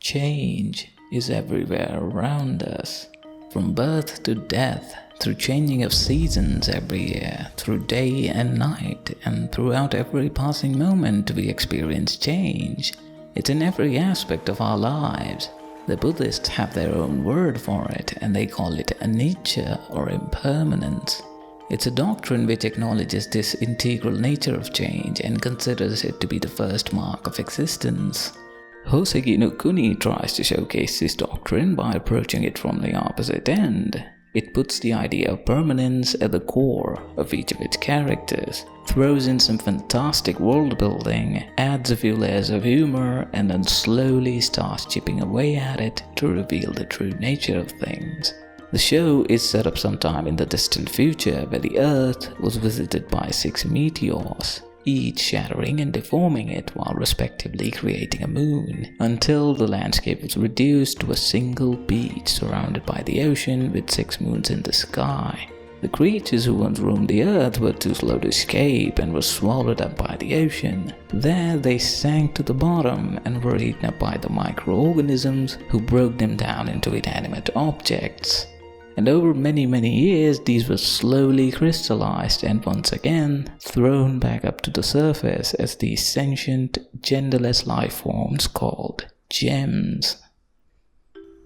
Change is everywhere around us, from birth to death, through changing of seasons every year, through day and night, and throughout every passing moment we experience change. It's in every aspect of our lives. The Buddhists have their own word for it, and they call it anicca or impermanence. It's a doctrine which acknowledges this integral nature of change and considers it to be the first mark of existence. Houseki no Kuni tries to showcase this doctrine by approaching it from the opposite end. It puts the idea of permanence at the core of each of its characters, throws in some fantastic world building, adds a few layers of humor, and then slowly starts chipping away at it to reveal the true nature of things. The show is set up sometime in the distant future where the Earth was visited by 6 meteors, each shattering and deforming it while respectively creating a moon, until the landscape was reduced to a single beach surrounded by the ocean with 6 moons in the sky. The creatures who once roamed the earth were too slow to escape and were swallowed up by the ocean. There they sank to the bottom and were eaten up by the microorganisms who broke them down into inanimate objects. And over many years these were slowly crystallized and once again thrown back up to the surface as these sentient, genderless life forms called gems.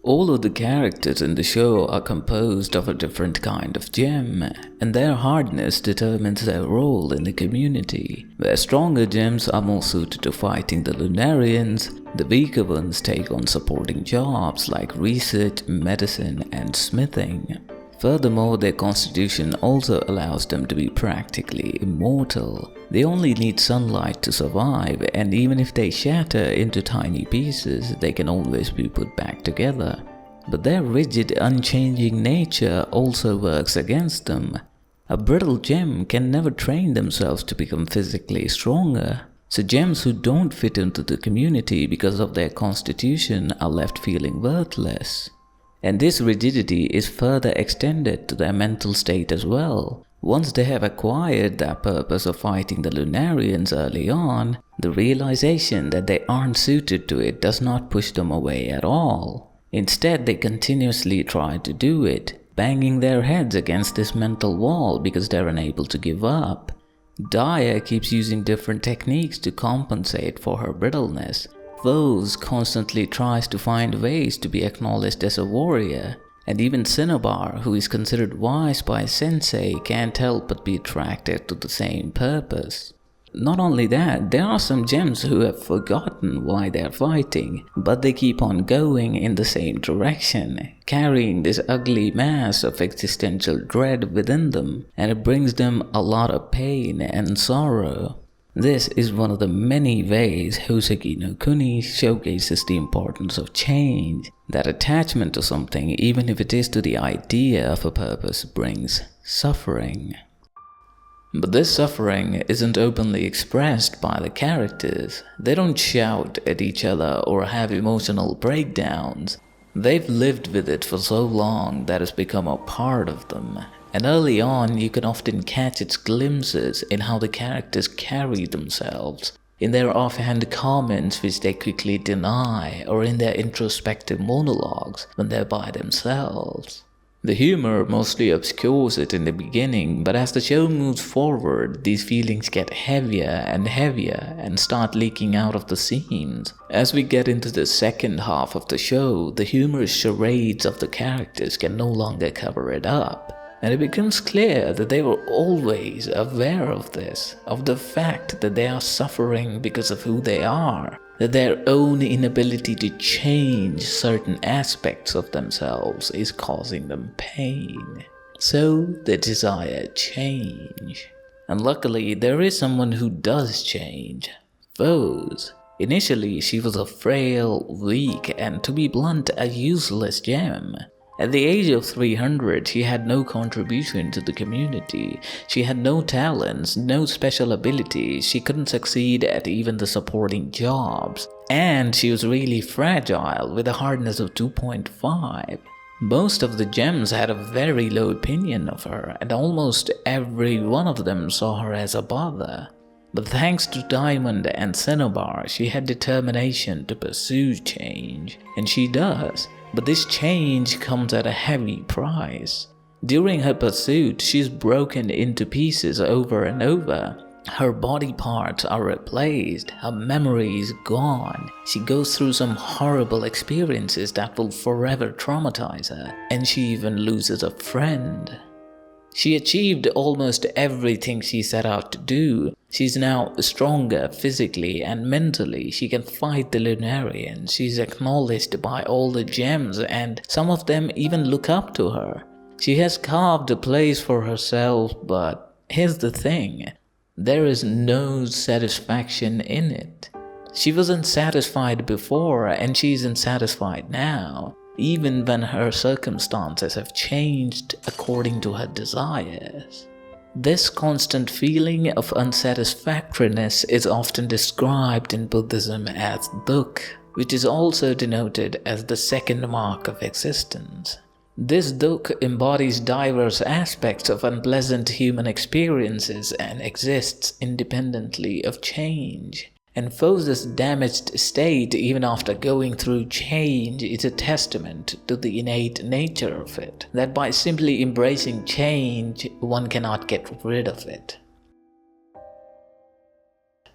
All of the characters in the show are composed of a different kind of gem, and their hardness determines their role in the community. Where stronger gems are more suited to fighting the Lunarians, the weaker ones take on supporting jobs like research, medicine, and smithing. Furthermore, their constitution also allows them to be practically immortal. They only need sunlight to survive, and even if they shatter into tiny pieces, they can always be put back together. But their rigid, unchanging nature also works against them. A brittle gem can never train themselves to become physically stronger. So gems who don't fit into the community because of their constitution are left feeling worthless. And this rigidity is further extended to their mental state as well. Once they have acquired that purpose of fighting the Lunarians early on, the realization that they aren't suited to it does not push them away at all. Instead, they continuously try to do it, banging their heads against this mental wall because they're unable to give up. Daya keeps using different techniques to compensate for her brittleness. Phos constantly tries to find ways to be acknowledged as a warrior, and even Cinnabar, who is considered wise by Sensei, can't help but be attracted to the same purpose. Not only that, there are some gems who have forgotten why they're fighting, but they keep on going in the same direction, carrying this ugly mass of existential dread within them, and it brings them a lot of pain and sorrow. This is one of the many ways Houseki no Kuni showcases the importance of change. That attachment to something, even if it is to the idea of a purpose, brings suffering. But this suffering isn't openly expressed by the characters. They don't shout at each other or have emotional breakdowns. They've lived with it for so long that it's become a part of them. And early on, you can often catch its glimpses in how the characters carry themselves, in their offhand comments which they quickly deny, or in their introspective monologues when they're by themselves. The humor mostly obscures it in the beginning, but as the show moves forward, these feelings get heavier and start leaking out of the scenes. As we get into the second half of the show, the humorous charades of the characters can no longer cover it up. And it becomes clear that they were always aware of this, of the fact that they are suffering because of who they are, that their own inability to change certain aspects of themselves is causing them pain. So they desire change. And luckily, there is someone who does change. Phos. Initially, she was a frail, weak, and to be blunt, a useless gem. At the age of 300, she had no contribution to the community. She had no talents, no special abilities, she couldn't succeed at even the supporting jobs. And she was really fragile, with a hardness of 2.5. Most of the gems had a very low opinion of her, and almost every one of them saw her as a bother. But thanks to Diamond and Cinnabar, she had determination to pursue change. And she does. But this change comes at a heavy price. During her pursuit, she's broken into pieces over and over. Her body parts are replaced, her memory is gone. She goes through some horrible experiences that will forever traumatize her, and she even loses a friend. She achieved almost everything she set out to do. She's now stronger physically and mentally. She can fight the Lunarians. She's acknowledged by all the gems, and some of them even look up to her. She has carved a place for herself, but here's the thing. There is no satisfaction in it. She wasn't satisfied before, and she isn't satisfied now, even when her circumstances have changed according to her desires. This constant feeling of unsatisfactoriness is often described in Buddhism as dukkha, which is also denoted as the second mark of existence. This dukkha embodies diverse aspects of unpleasant human experiences and exists independently of change. And Phos's damaged state, even after going through change, is a testament to the innate nature of it, that by simply embracing change, one cannot get rid of it.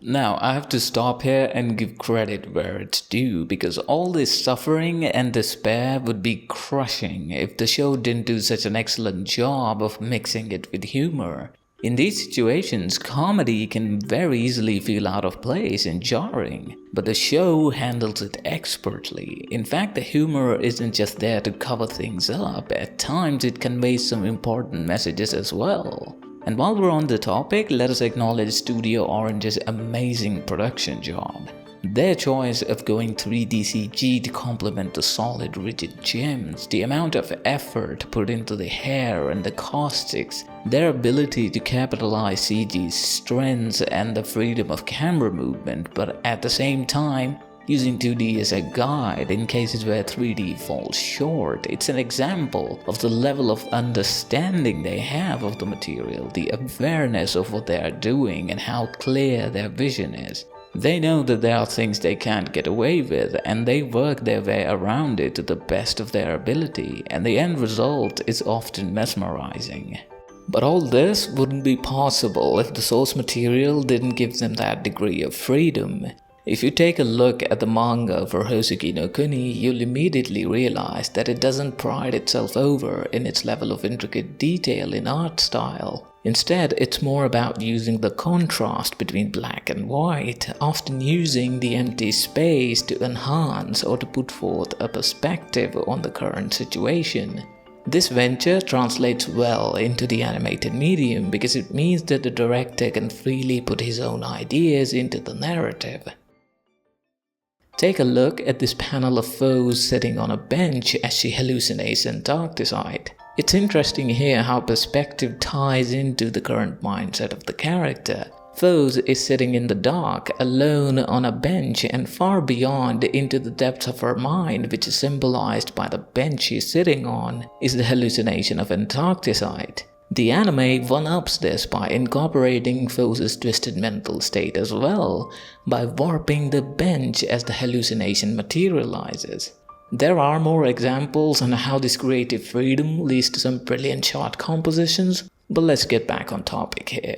Now, I have to stop here and give credit where it's due, because all this suffering and despair would be crushing if the show didn't do such an excellent job of mixing it with humor. In these situations, comedy can very easily feel out of place and jarring, but the show handles it expertly. In fact, the humor isn't just there to cover things up, at times it conveys some important messages as well. And while we're on the topic, let us acknowledge Studio Orange's amazing production job. Their choice of going 3D CG to complement the solid rigid gems, the amount of effort put into the hair and the caustics, their ability to capitalize CG's strengths and the freedom of camera movement, but at the same time, using 2D as a guide in cases where 3D falls short. It's an example of the level of understanding they have of the material, the awareness of what they are doing and how clear their vision is. They know that there are things they can't get away with, and they work their way around it to the best of their ability, and the end result is often mesmerizing. But all this wouldn't be possible if the source material didn't give them that degree of freedom. If you take a look at the manga for Houseki no Kuni, you'll immediately realize that it doesn't pride itself over in its level of intricate detail in art style. Instead, it's more about using the contrast between black and white, often using the empty space to enhance or to put forth a perspective on the current situation. This venture translates well into the animated medium because it means that the director can freely put his own ideas into the narrative. Take a look at this panel of Phos sitting on a bench as she hallucinates Antarcticide. It's interesting here how perspective ties into the current mindset of the character. Phos is sitting in the dark, alone on a bench and far beyond into the depths of her mind, which is symbolized by the bench she's sitting on, is the hallucination of Antarcticide. The anime one-ups this by incorporating Phos's twisted mental state as well, by warping the bench as the hallucination materializes. There are more examples on how this creative freedom leads to some brilliant shot compositions, but let's get back on topic here.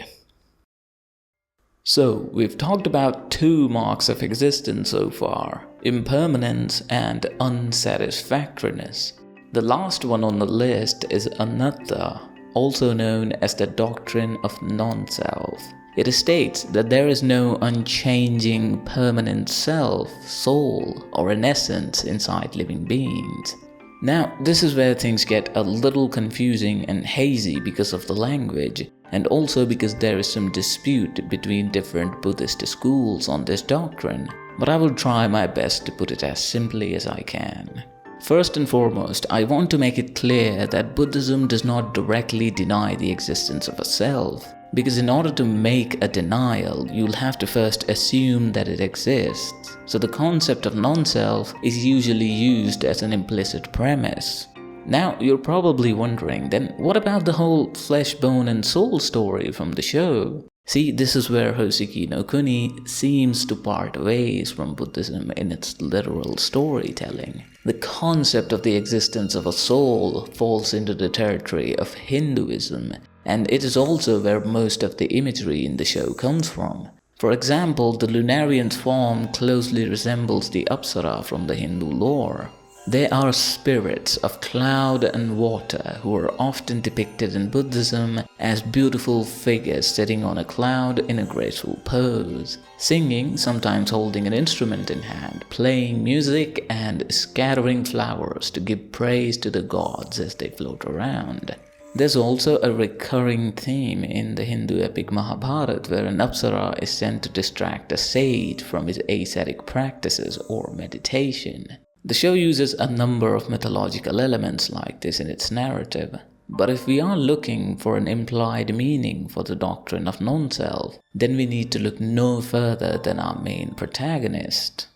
So, we've talked about two marks of existence so far, impermanence and unsatisfactoriness. The last one on the list is anatta, also known as the doctrine of non-self. It states that there is no unchanging, permanent self, soul, or an essence inside living beings. Now, this is where things get a little confusing and hazy because of the language, and also because there is some dispute between different Buddhist schools on this doctrine, but I will try my best to put it as simply as I can. First and foremost, I want to make it clear that Buddhism does not directly deny the existence of a self, because in order to make a denial, you'll have to first assume that it exists. So the concept of non-self is usually used as an implicit premise. Now, you're probably wondering, then what about the whole flesh, bone and soul story from the show? See, this is where Hosheki no Kuni seems to part ways from Buddhism in its literal storytelling. The concept of the existence of a soul falls into the territory of Hinduism, and it is also where most of the imagery in the show comes from. For example, the Lunarian's form closely resembles the Apsara from the Hindu lore. They are spirits of cloud and water who are often depicted in Buddhism as beautiful figures sitting on a cloud in a graceful pose, singing, sometimes holding an instrument in hand, playing music and scattering flowers to give praise to the gods as they float around. There's also a recurring theme in the Hindu epic Mahabharata where an Apsara is sent to distract a sage from his ascetic practices or meditation. The show uses a number of mythological elements like this in its narrative, but if we are looking for an implied meaning for the doctrine of non-self, then we need to look no further than our main protagonist.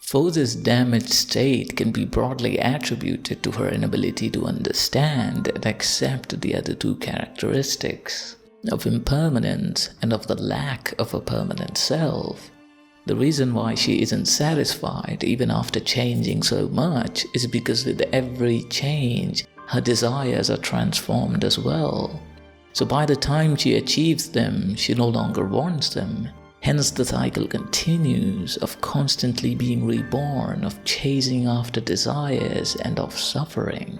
Phos's damaged state can be broadly attributed to her inability to understand and accept the other two characteristics, of impermanence and of the lack of a permanent self. The reason why she isn't satisfied even after changing so much is because with every change, her desires are transformed as well. So by the time she achieves them, she no longer wants them. Hence the cycle continues of constantly being reborn, of chasing after desires and of suffering.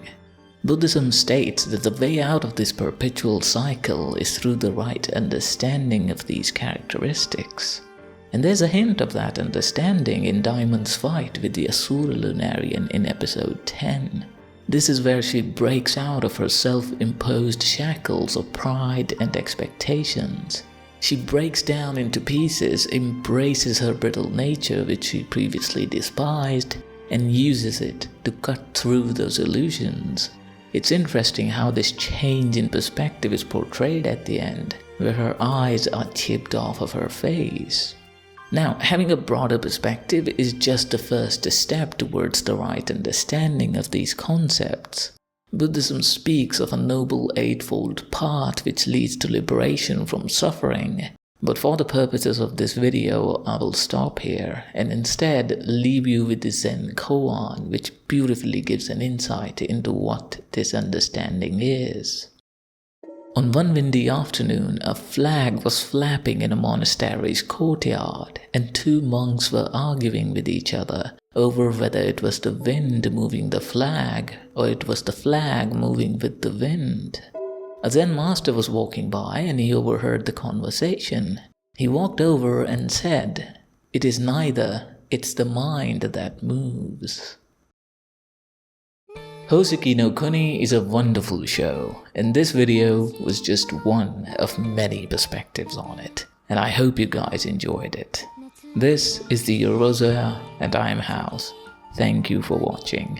Buddhism states that the way out of this perpetual cycle is through the right understanding of these characteristics. And there's a hint of that understanding in Diamond's fight with the Asura Lunarian in episode 10. This is where she breaks out of her self-imposed shackles of pride and expectations. She breaks down into pieces, embraces her brittle nature which she previously despised, and uses it to cut through those illusions. It's interesting how this change in perspective is portrayed at the end, where her eyes are chipped off of her face. Now, having a broader perspective is just the first step towards the right understanding of these concepts. Buddhism speaks of a noble eightfold path which leads to liberation from suffering, but for the purposes of this video, I will stop here and instead leave you with the Zen koan, which beautifully gives an insight into what this understanding is. On one windy afternoon, a flag was flapping in a monastery's courtyard, and two monks were arguing with each other over whether it was the wind moving the flag or it was the flag moving with the wind. A Zen master was walking by and he overheard the conversation. He walked over and said, "It is neither, it's the mind that moves." Hosheki no Kuni is a wonderful show, and this video was just one of many perspectives on it, and I hope you guys enjoyed it. This is the Eurozoya, and I am House. Thank you for watching.